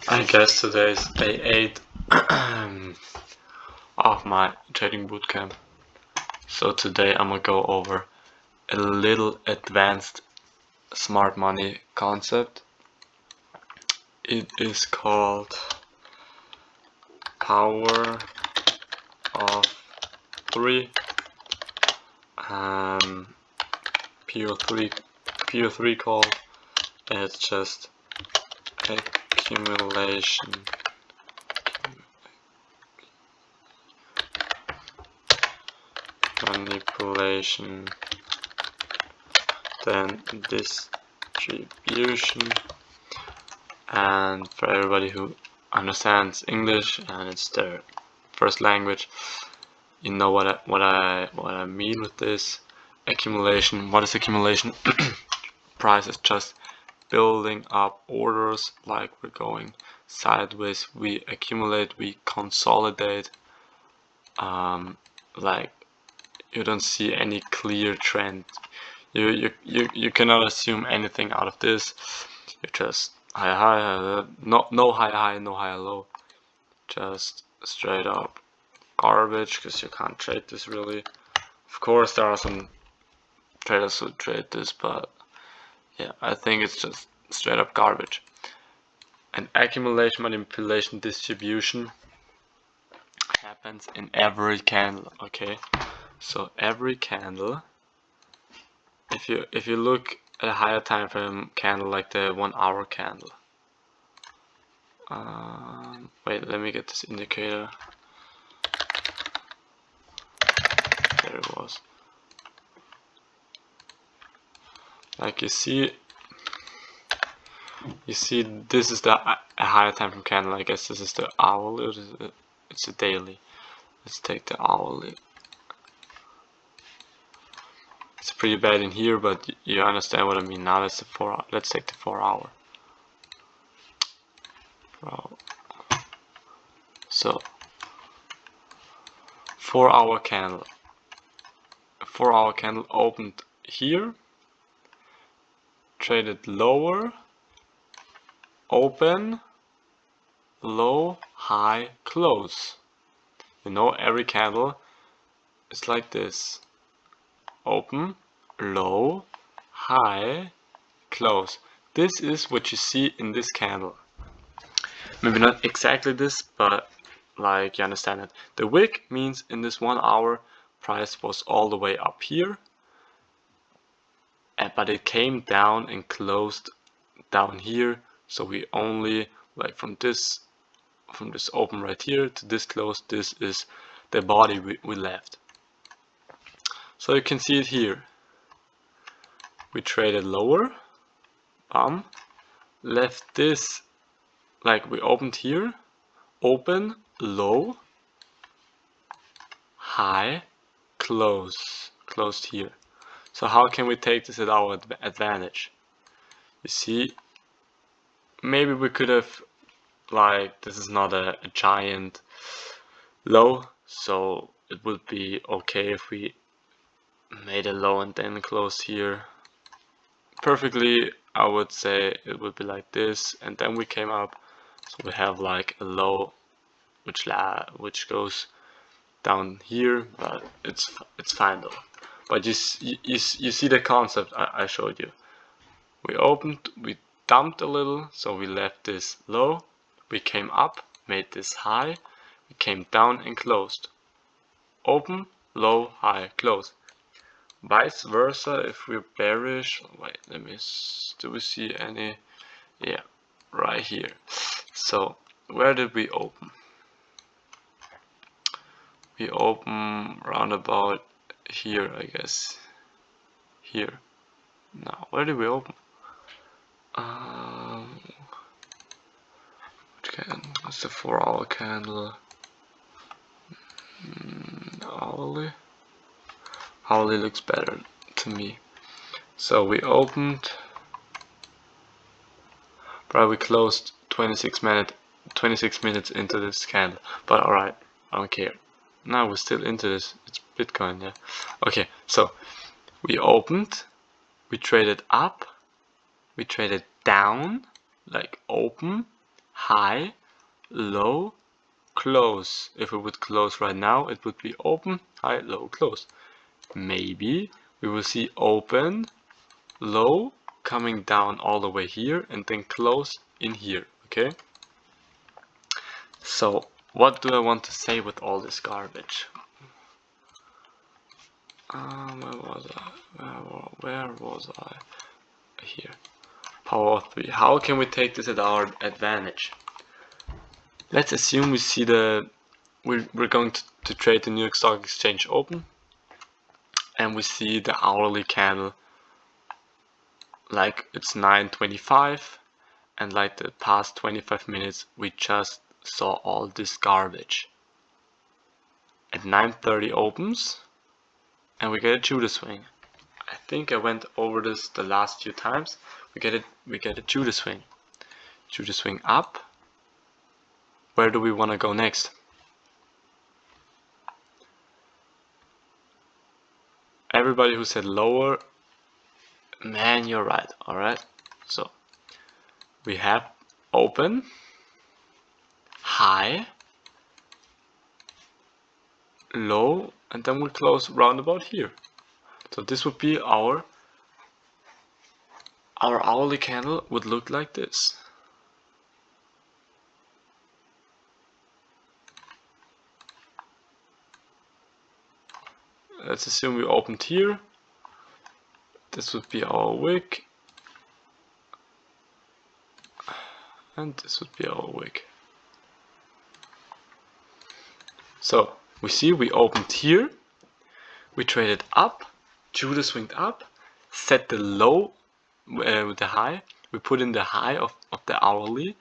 I guess today is day 8 of my trading bootcamp. So today I'm gonna go over a little advanced smart money concept. It is called power of 3 PO3 call. It's just accumulation. Manipulation, then distribution, and for everybody who understands English and it's their first language, you know what I mean with this. Accumulation. What is accumulation? Price is just building up orders, like we're going sideways. We accumulate, we consolidate. Like you don't see any clear trend. You cannot assume anything out of this. You just high, no high, no high low. Just straight up garbage, because you can't trade this really. Of course there are some traders who trade this, but yeah, I think it's just straight up garbage. And accumulation, manipulation, distribution happens in every candle. Okay, so every candle, if you look at a higher time frame candle, like the 1 hour candle, wait, let me get this indicator. There it was. Like you see this is a higher time frame candle. I guess this is the hourly. It's a daily. Let's take the hourly. It's pretty bad in here, but you understand what I mean. Now let's take the 4 hour. So 4 hour candle. A 4 hour candle opened here, traded lower, open, low, high, close. You know, every candle is like this: open, low, high, close. This is what you see in this candle. Maybe not exactly this, but like you understand it. The wick means in this 1 hour price was all the way up here, but it came down and closed down here. So we only, like from this open right here to this close, this is the body we left. So you can see it here. We traded lower, left this, like we opened here, open, low, high, closed here. So how can we take this at our advantage? You see, maybe we could have, like, this is not a giant low, so it would be okay if we made a low and then closed here. Perfectly, I would say it would be like this, and then we came up, so we have like a low which goes down here, but it's fine though. But you see the concept I showed you. We opened, we dumped a little, so we left this low, we came up, made this high, we came down and closed. Open, low, high, close. Vice versa, if we're bearish, wait, do we see any? Yeah, right here. So where did we open? We open round about here, I guess. Here. Now, where did we open? What's the 4 hour candle? Hourly looks better to me. So we opened, probably closed 26 minutes into this candle. But alright, I don't care. Now we're still into this. It's Bitcoin, yeah. Okay, so we opened, we traded up, we traded down, like open, high, low, close. If we would close right now, it would be open, high, low, close. Maybe we will see open, low, coming down all the way here, and then close in here, okay? So what do I want to say with all this garbage? Where was I? Here. PO3. How can we take this at our advantage? Let's assume we see we're going to trade the New York Stock Exchange open, and we see the hourly candle like it's 9:25, and like the past 25 minutes we just saw all this garbage. At 9:30 opens, and we get a Judas swing. I think I went over this the last few times. We get a Judas swing. Judas swing up. Where do we want to go next? Everybody who said lower, man, you're right. Alright, so we have open, high, low, and then we close round about here. So this would be our hourly candle would look like this. Let's assume we opened here. This would be our wick, and this would be our wick. So we see we opened here, we traded up, Judas swinged up, set the low with the high, we put in the high of the hourly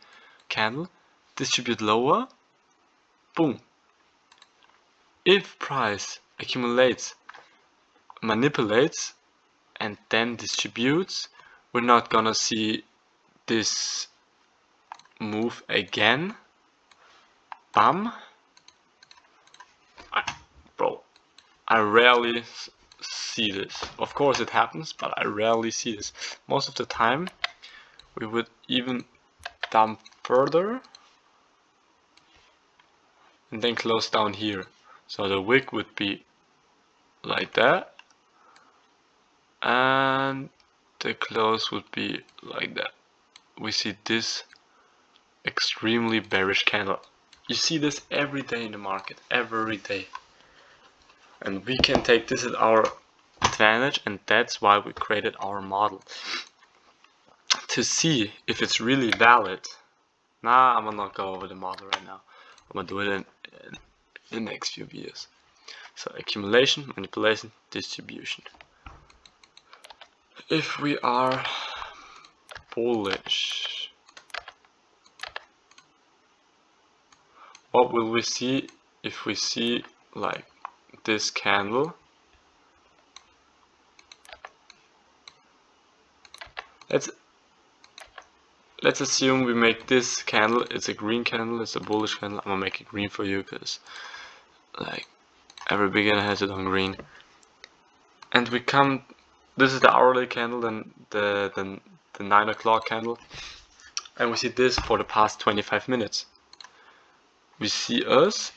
candle, distribute lower, boom. If price accumulates, manipulates, and then distributes, we're not gonna see this move again. Bam. Bro, I rarely see this. Of course it happens, but I rarely see this. Most of the time we would even dump further and then close down here. So the wick would be like that, and the close would be like that. We see this extremely bearish candle. You see this every day in the market, every day. And we can take this as our advantage, and that's why we created our model. To see if it's really valid. Nah, I'm gonna not go over the model right now. I'm gonna do it in the next few videos. So accumulation, manipulation, distribution. If we are bullish, what will we see if we see like this candle? Let's assume we make this candle, it's a green candle, it's a bullish candle. I'm gonna make it green for you because like every beginner has it on green. And we come, this is the hourly candle, then the 9 o'clock candle, and we see this for the past 25 minutes. We see us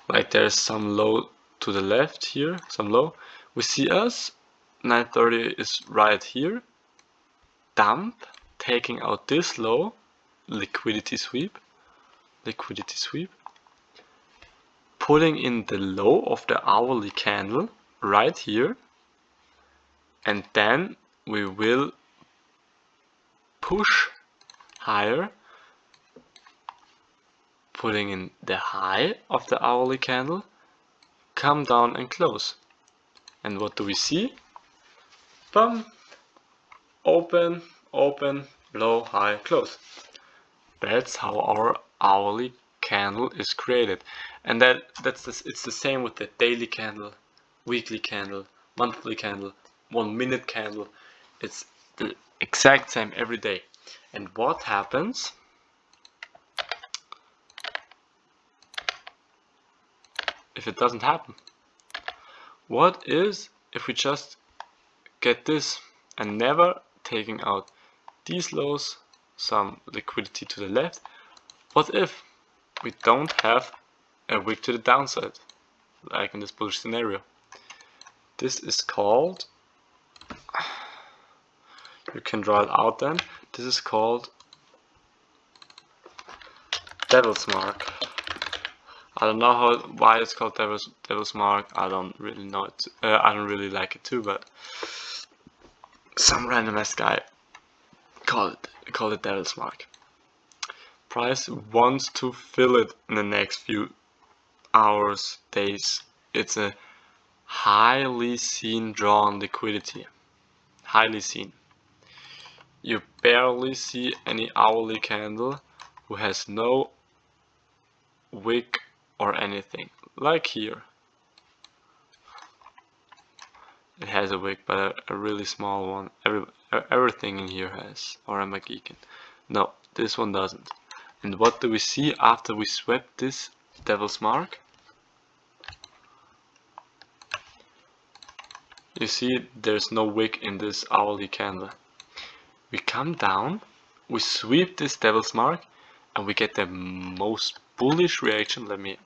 like there's some low to the left here, some low. We see us 9:30 is right here, dump, taking out this low, liquidity sweep, putting in the low of the hourly candle right here, and then we will push higher, putting in the high of the hourly candle, come down and close. And what do we see? Bum, open, open, low, high, close. That's how our hourly candle is created. And it's the same with the daily candle, weekly candle, monthly candle, 1 minute candle. It's the exact same every day. And what happens if it doesn't happen? What is if we just get this and never taking out these lows, some liquidity to the left. What if we don't have a wick to the downside, like in this bullish scenario? This is called, you can draw it out then, this is called devil's mark. I don't know why it's called devil's mark. I don't really know it. I don't really like it too, but some random ass guy called it devil's mark. Price wants to fill it in the next few hours, days. It's a highly seen drawn liquidity. Highly seen. You barely see any hourly candle who has no wick or anything, like here. It has a wick, but a really small one. Everything in here has, or am I geeking? No, this one doesn't. And what do we see after we swept this devil's mark? You see there's no wick in this hourly candle. We come down, we sweep this devil's mark, and we get the most bullish reaction. Let me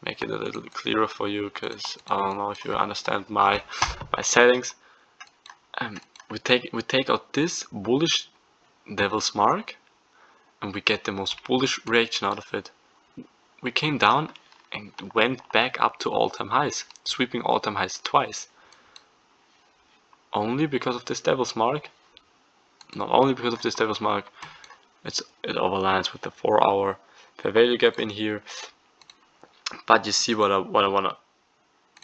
make it a little clearer for you, because I don't know if you understand my settings. We take out this bullish devil's mark, and we get the most bullish reaction out of it. We came down and went back up to all-time highs, sweeping all-time highs twice. Only because of this devil's mark. Not only because of this devil's mark, it overlines with the 4-hour fair value gap in here. But you see what I wanna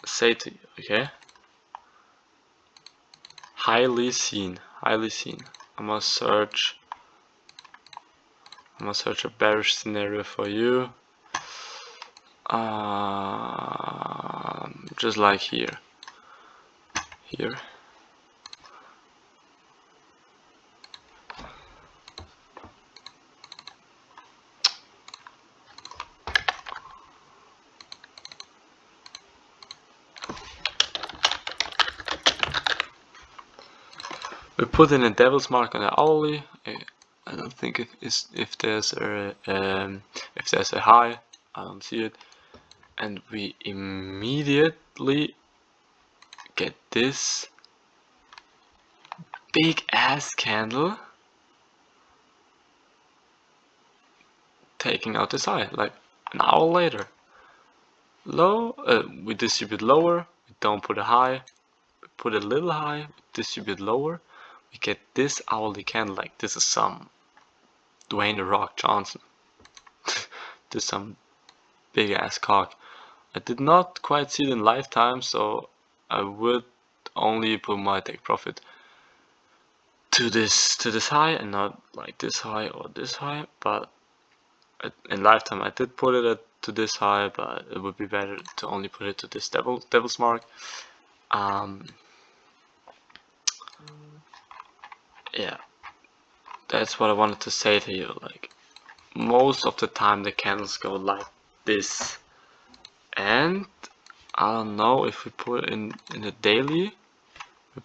say to you, okay? Highly seen, highly seen. I'm gonna search a bearish scenario for you. Just like here. We put in a devil's mark on the hourly. I don't think if there's a high, I don't see it, and we immediately get this big ass candle taking out this high, like an hour later. Low, we distribute lower, we don't put a high, we put a little high, we distribute lower, we get this hourly candle. Like this is some Dwayne the Rock Johnson. This is some big ass cock. I did not quite see it in lifetime, so I would only put my take profit to this high and not like this high or this high. But in lifetime I did put it to this high, but it would be better to only put it to this devil's mark. Yeah, that's what I wanted to say to you. Like most of the time the candles go like this, and I don't know if we put in the daily.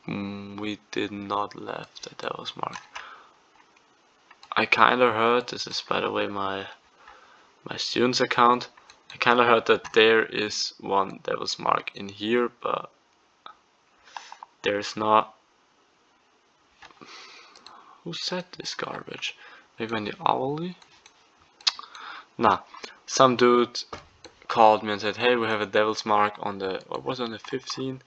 We did not left the devil's mark. I kinda heard, this is by the way my student's account, I kinda heard that there is one devil's mark in here, but there's not. Who said this garbage? Maybe on the hourly? Nah, some dude called me and said, hey, we have a devil's mark on the, what was it, on the 15?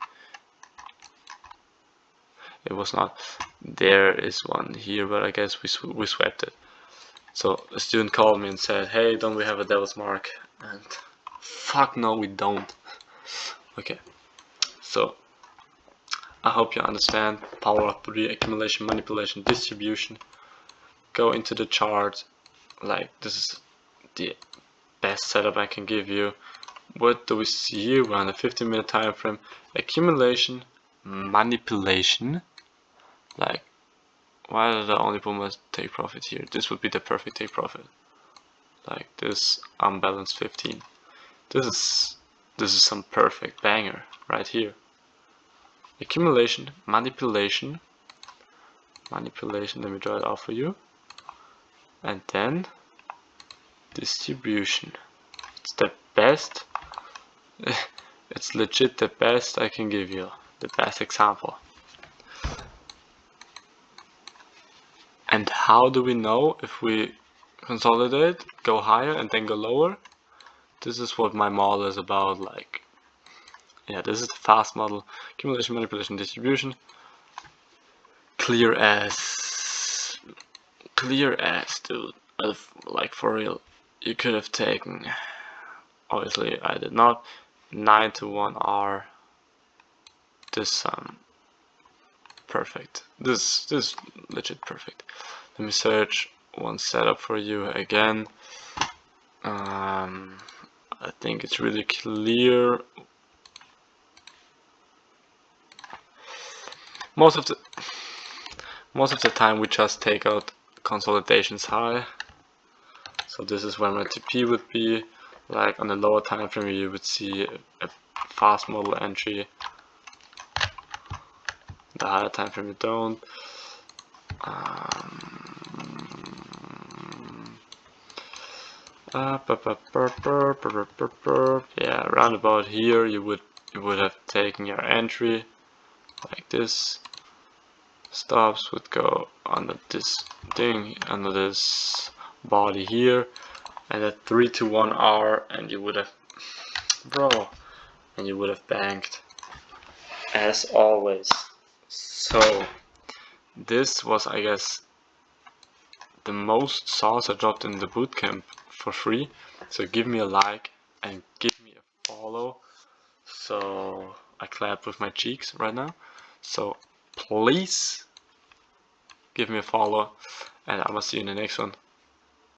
It was not. There is one here, but I guess we swept it. So a student called me and said, hey, don't we have a devil's mark? And fuck no, we don't. Okay, so I hope you understand power of PO3, accumulation, manipulation, distribution. Go into the chart. Like this is the best setup I can give you. What do we see here? We're on a 15-minute time frame. Accumulation, manipulation. Like, why did I only put my take profit here? This would be the perfect take profit. Like this unbalanced 15. This is some perfect banger right here. Accumulation, manipulation, manipulation, let me draw it out for you, and then distribution. It's the best, it's legit the best I can give you, the best example. And how do we know if we consolidate, go higher and then go lower? This is what my model is about, like, yeah, this is the fast model, accumulation, manipulation, distribution. Clear as, dude, like for real. You could have taken, obviously I did not, 9 to 1 R, this perfect, this legit perfect. Let me search one setup for you again. I think it's really clear. Most of the time we just take out consolidations high. So this is where my TP would be. Like on the lower time frame you would see a fast model entry. The higher time frame you don't. Yeah, around about here you would have taken your entry like this. Stops would go under this thing, under this body here, and at 3 to 1 R, and you would have, and you would have banked as always. So this was, I guess, the most sauce I dropped in the bootcamp for free. So give me a like and give me a follow. So I clap with my cheeks right now. So please give me a follow, and I will see you in the next one.